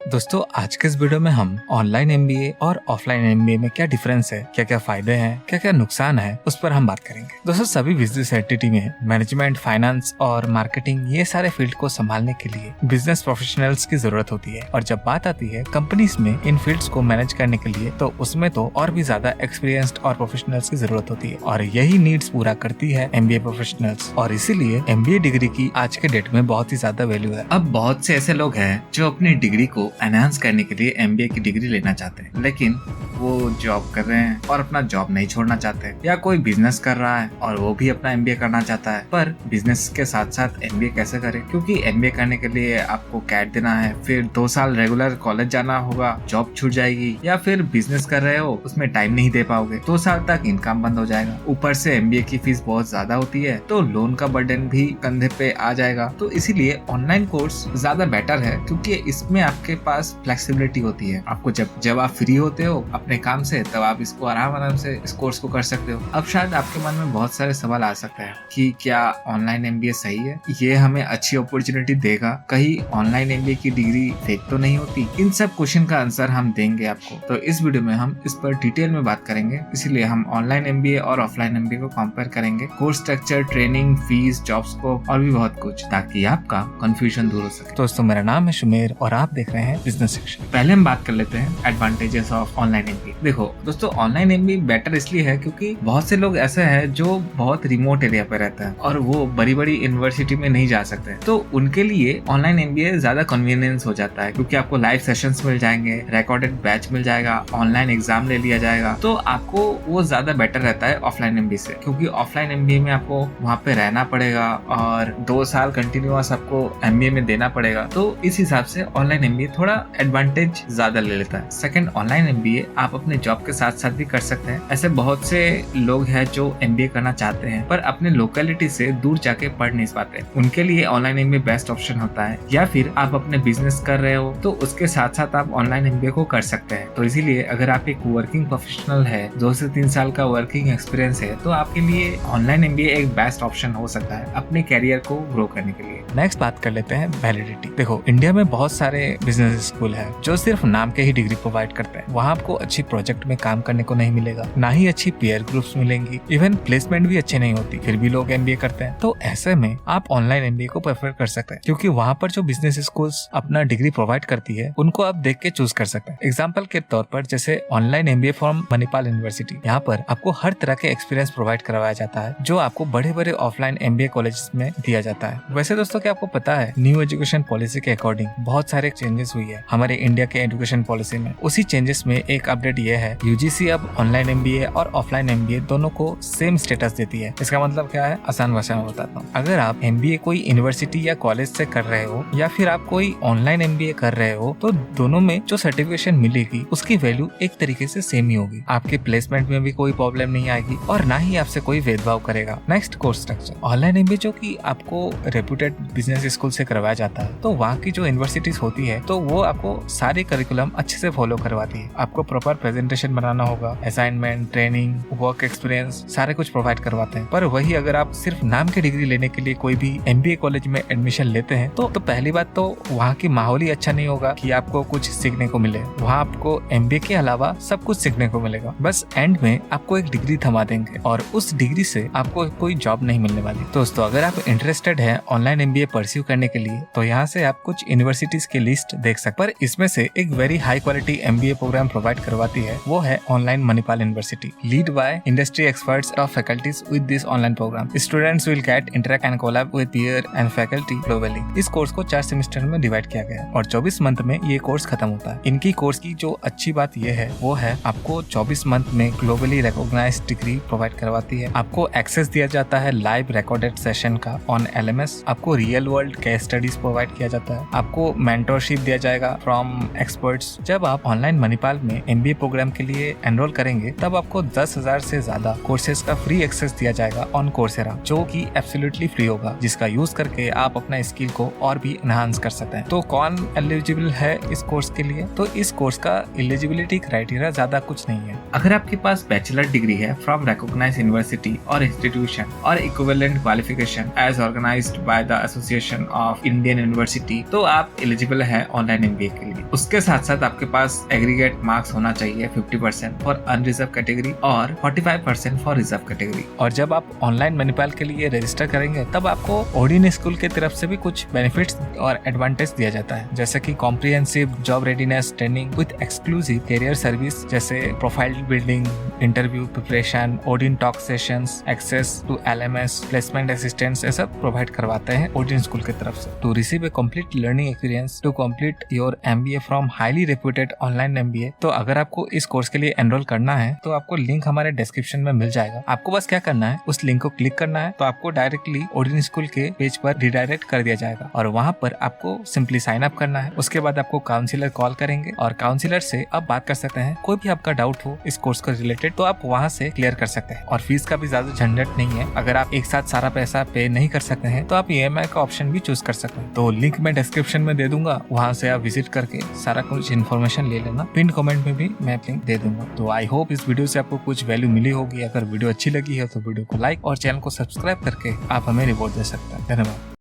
दोस्तों आज के इस वीडियो में हम ऑनलाइन एमबीए और ऑफलाइन एमबीए में क्या डिफरेंस है, क्या क्या फायदे हैं, क्या क्या नुकसान है, उस पर हम बात करेंगे। दोस्तों सभी बिजनेस एंटिटी में मैनेजमेंट, फाइनेंस और मार्केटिंग ये सारे फील्ड को संभालने के लिए बिजनेस प्रोफेशनल्स की जरूरत होती है। और जब बात आती है कंपनीज में इन फील्ड्स को मैनेज करने के लिए, तो उसमें तो और भी ज्यादा एक्सपीरियंस्ड और प्रोफेशनल्स की जरूरत होती है और यही नीड्स पूरा करती है एमबीए प्रोफेशनल्स। और इसीलिए एमबीए डिग्री की आज के डेट में बहुत ही ज्यादा वैल्यू है। अब बहुत से ऐसे लोग हैं जो अपनी डिग्री को एनहांस करने के लिए एमबीए की डिग्री लेना चाहते हैं, लेकिन वो जॉब कर रहे हैं और अपना जॉब नहीं छोड़ना चाहते, या कोई बिजनेस कर रहा है और वो भी अपना एमबीए करना चाहता है। पर बिजनेस के साथ साथ एमबीए कैसे करे, क्योंकि एमबीए करने के लिए आपको कैट देना है, फिर 2 साल रेगुलर कॉलेज जाना होगा, जॉब छूट जाएगी, या फिर बिजनेस कर रहे हो उसमें टाइम नहीं दे पाओगे, 2 साल तक इनकम बंद हो जाएगा। ऊपर से एमबीए की फीस बहुत ज्यादा होती है, तो लोन का बर्डन भी कंधे पे आ जाएगा। तो इसीलिए ऑनलाइन कोर्स ज्यादा बेटर है, क्योंकि इसमें आपके पास फ्लेक्सिबिलिटी होती है। आपको जब आप फ्री होते हो अपने काम से, तब आप इसको आराम से इस कोर्स को कर सकते हो। अब शायद आपके मन में बहुत सारे सवाल आ सकते हैं कि क्या ऑनलाइन एमबीए सही है, ये हमें अच्छी अपॉर्चुनिटी देगा, कहीं ऑनलाइन एमबीए की डिग्री फेक तो नहीं होती। इन सब क्वेश्चन का आंसर हम देंगे आपको। तो इस वीडियो में हम इस पर डिटेल में बात करेंगे, इसीलिए हम ऑनलाइन एमबीए और ऑफलाइन एमबीए को कंपेयर करेंगे, course structure, training, fees, job scope और भी बहुत कुछ, ताकि आपका कंफ्यूजन दूर हो सके। दोस्तों मेरा नाम है शुमेर और आप देख रहे हैं बिजनेस सेक्शन। पहले हम बात कर लेते हैं एडवांटेजेस ऑफ ऑनलाइन एमबीए। देखो दोस्तों, ऑनलाइन एमबीए बेटर इसलिए है क्योंकि बहुत से लोग ऐसे हैं जो बहुत रिमोट एरिया पे रहते हैं और वो बड़ी बड़ी यूनिवर्सिटी में नहीं जा सकते, तो उनके लिए ऑनलाइन एमबीए ज्यादा कन्वीनियंस हो जाता है, क्योंकि आपको लाइव सेशंस मिल जाएंगे, रिकॉर्डेड बैच मिल जाएगा, ऑनलाइन एग्जाम ले लिया जाएगा, तो आपको वो ज्यादा बेटर रहता है ऑफलाइन एमबीए से। क्योंकि ऑफलाइन एमबीए में आपको वहाँ पे रहना पड़ेगा और 2 साल कंटिन्यूअस आपको एमबीए में देना पड़ेगा, तो इस हिसाब से ऑनलाइन एमबीए थोड़ा एडवांटेज ज्यादा ले लेता है। सेकंड, ऑनलाइन एमबीए आप अपने जॉब के साथ साथ भी कर सकते हैं। ऐसे बहुत से लोग हैं जो एमबीए करना चाहते हैं पर अपने लोकेलिटी से दूर जाके पढ़ नहीं पाते, उनके लिए ऑनलाइन एमबीए बेस्ट ऑप्शन होता है। या फिर आप अपने बिजनेस कर रहे हो तो उसके साथ साथ आप ऑनलाइन एमबीए को कर सकते हैं। तो इसीलिए अगर आप एक वर्किंग प्रोफेशनल है, 2 से 3 साल का वर्किंग एक्सपीरियंस है, तो आपके लिए ऑनलाइन एमबीए एक बेस्ट ऑप्शन हो सकता है अपने कैरियर को ग्रो करने के लिए। नेक्स्ट बात कर लेते हैं वैलिडिटी। देखो इंडिया में बहुत सारे बिजनेस स्कूल है जो सिर्फ नाम के ही डिग्री प्रोवाइड करते हैं। वहाँ आपको अच्छी प्रोजेक्ट में काम करने को नहीं मिलेगा, ना ही अच्छी पीयर ग्रुप्स मिलेंगी, इवन प्लेसमेंट भी अच्छी नहीं होती, फिर भी लोग एमबीए करते हैं। तो ऐसे में आप ऑनलाइन एमबीए को प्रेफर कर सकते हैं, क्योंकि वहाँ पर जो बिजनेस स्कूल्स अपना डिग्री प्रोवाइड करती है उनको आप देख के चूज कर सकते हैं। एग्जाम्पल के तौर पर जैसे online MBA from Manipal university, यहाँ पर आपको हर तरह के एक्सपीरियंस प्रोवाइड करवाया जाता है जो आपको बड़े बड़े ऑफलाइन एमबीए कॉलेज में दिया जाता है। वैसे दोस्तों क्या आपको पता है, न्यू एजुकेशन पॉलिसी के अकॉर्डिंग बहुत सारे चेंजेस हुई है हमारे इंडिया के एजुकेशन पॉलिसी में। उसी चेंजेस में एक अपडेट ये है, यूजीसी अब ऑनलाइन एमबीए और ऑफलाइन एमबीए दोनों को सेम स्टेटस देती है। इसका मतलब क्या है, आसान भाषा में बताता हूँ। अगर आप एमबीए कोई यूनिवर्सिटी या कॉलेज से कर रहे हो या फिर आप कोई ऑनलाइन एमबीए कर रहे हो, तो दोनों में जो सर्टिफिकेशन मिलेगी उसकी वैल्यू एक तरीके से सेम ही होगी। आपके प्लेसमेंट में भी कोई प्रॉब्लम नहीं आएगी और ना ही आपसे कोई भेदभाव करेगा। Next, course structure. Online MBA जो कि आपको रेप्यूटेड बिजनेस स्कूल से करवाया जाता है, तो वहाँ की जो यूनिवर्सिटीज होती है तो वो आपको सारे करिकुलम अच्छे से फॉलो करवाती है। आपको प्रॉपर प्रेजेंटेशन बनाना होगा, असाइनमेंट, ट्रेनिंग, वर्क एक्सपीरियंस सारे कुछ प्रोवाइड करवाते हैं। पर वही अगर आप सिर्फ नाम की डिग्री लेने के लिए कोई भी एमबीए कॉलेज में एडमिशन लेते हैं तो पहली बात तो वहाँ की माहौल ही अच्छा नहीं होगा कि आपको कुछ सीखने को मिले। वहाँ आपको एमबीए के अलावा सब कुछ सीखने को मिलेगा, बस एंड में आपको एक डिग्री थमा देंगे और उस डिग्री से आपको कोई जॉब नहीं मिलने वाली। दोस्तों अगर आप इंटरेस्टेड है ऑनलाइन एमबीए परस्यू करने के लिए, तो यहाँ से आप कुछ यूनिवर्सिटीज की लिस्ट देख सकते हैं। पर इसमें से एक very high quality MBA program provide करवाती है, वो है online Manipal university, lead by industry experts of faculties with this online program. Students will get interact and collab with peer and faculty globally. इस कोर्स को 4 सेमेस्टर में divide किया गया है और 24 मंथ में ये कोर्स खत्म होता है। इनकी कोर्स की जो अच्छी बात ये है वो है आपको 24 मंथ में ग्लोबली रिकॉग्नाइज्ड डिग्री प्रोवाइड करवाती है। आपको एक्सेस दिया जाता है लाइव रिकॉर्डेड सेशन का ऑन एलएमएस। आपको real world case studies provide किया जाता है। आपको मेंटरशिप दिया जाएगा फ्रॉम एक्सपर्ट्स। जब आप ऑनलाइन मणिपाल में एमबीए MBA प्रोग्राम के लिए एनरोल करेंगे तब आपको 10,000 से ज्यादा कोर्सेज का फ्री एक्सेस दिया जाएगा ऑन कोर्सेरा, जो कि एब्सोल्युटली फ्री होगा, जिसका यूज करके आप अपना स्किल को और भी एनहांस कर सकते हैं। तो कौन एलिजिबल है इस कोर्स के लिए? तो इस कोर्स का एलिजिबिलिटी क्राइटेरिया ज्यादा कुछ नहीं है। अगर आपके पास बैचलर डिग्री है फ्रॉम रिकॉग्नाइज्ड यूनिवर्सिटी और इंस्टीट्यूशन और equivalent qualification as organised by the association of Indian university, तो आप एलिजिबल है ऑनलाइन MBA के लिए। उसके साथ साथ आपके पास एग्रीगेट मार्क्स होना चाहिए 50% फॉर अनरिजर्व कैटेगरी और 45% फॉर रिजर्व कैटेगरी। और जब आप ऑनलाइन मणिपाल के लिए रजिस्टर करेंगे तब आपको ओडिन स्कूल की तरफ से भी कुछ बेनिफिट्स और एडवांटेज दिया जाता है, जैसे कि comprehensive job readiness training with exclusive career service, जैसे profile building, interview preparation, Odin talk sessions, access to LMS, placement assistance, ये सब प्रोवाइड करवाते हैं ओडिन स्कूल की तरफ से। To receive a complete learning experience to complete your MBA from highly reputed online MBA। तो अगर आपको इस कोर्स के लिए एनरोल करना है तो आपको लिंक हमारे डिस्क्रिप्शन में मिल जाएगा। आपको बस क्या करना है, उस लिंक को क्लिक करना है तो आपको डायरेक्टली ओडिन स्कूल के पेज पर रिडायरेक्ट कर दिया जाएगा और वहाँ पर आपको सिंपली साइन अप करना है। उसके बाद आपको काउंसिलर कॉल करेंगे और काउंसिलर से आप बात कर सकते हैं। कोई भी आपका डाउट हो इस कोर्स को रिलेटेड तो आप वहाँ से क्लियर कर सकते हैं और फीस का भी ज्यादा झंझट नहीं है। अगर आप एक साथ सारा पैसा पे नहीं कर सकते हैं तो आप EMI का ऑप्शन भी चूज कर सकते हैं। तो लिंक मैं डिस्क्रिप्शन में दे दूंगा, वहाँ से आप विजिट करके सारा कुछ इन्फॉर्मेशन ले लेना। पिन कमेंट में भी मैं लिंक दे दूंगा। तो आई होप इस वीडियो से आपको कुछ वैल्यू मिली होगी। अगर वीडियो अच्छी लगी है तो वीडियो को लाइक और चैनल को सब्सक्राइब करके आप हमें रिवॉर्ड दे सकते हैं। धन्यवाद।